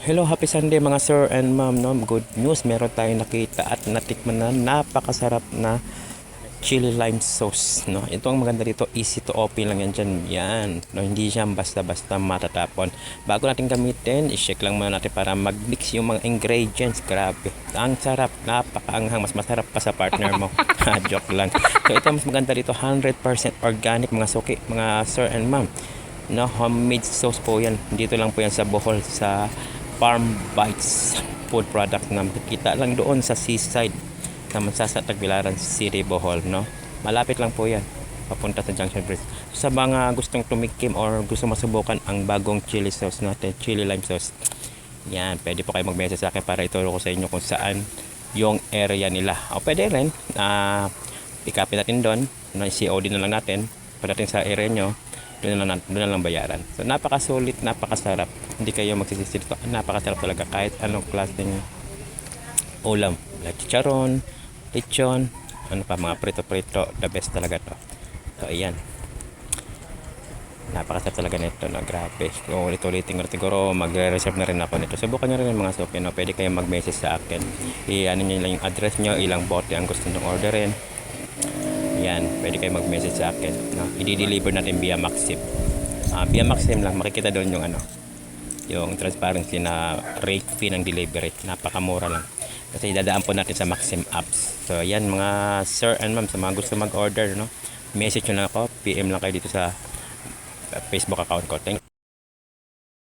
Hello, happy Sunday mga sir and ma'am, no? Good news, meron tayong nakita at natikman na napakasarap na chili lime sauce, no? Ito ang maganda dito, easy to open lang yan dyan, yan, no? Hindi siya basta-basta matatapon. Bago natin gamitin, i-shake lang muna natin para mag-mix yung mga ingredients. Grabe, ang sarap, napakaanghang, mas masarap pa sa partner mo. Joke lang. So ito mas maganda dito, 100% organic mga suki, mga sir and ma'am, no? Homemade sauce po yan, dito lang po yan sa Bohol, sa Farm Bites food product na makikita lang doon sa seaside sa Mansasa, Tagbilaran City, Bohol, no? Malapit lang po yan papunta sa Junction Bridge. Sa mga gustong tumikim or gusto masubukan ang bagong chili sauce natin, chili lime sauce, yan, pwede po kayo mag-message sa akin para ituro ko sa inyo kung saan yung area nila. O pwede rin pick upin natin doon, no? COD na lang natin pagdating sa area nyo, doon na lang bayaran. So napakasulit, napakasarap, hindi kayo magsisisi dito. Napakasarap talaga kahit anong klaseng ulam, like chicharon, lechon, ano pa, mga prito-prito, the best talaga to. So ayan, napakasarap talaga nito, no? Grabe, kung ulit-ulitin ko siguro magre-reserve na rin ako nito. Subukan nyo rin mga suki, no? Pwede kayo mag-message sa akin, ano nyo lang yung address nyo, ilang bote ang gusto nyo orderin. Yan, pwede kayo mag-message sa akin, no? I-deliver natin via Maxim. Via Maxim lang, makikita doon yung yung transparency na rate fee ng delivery. Napakamura lang. Kasi dadaan po natin sa Maxim apps. So, yan mga sir and ma'am, sa mga gusto mag-order, no? Message nyo lang ako, PM lang kayo dito sa Facebook account ko. Thank you.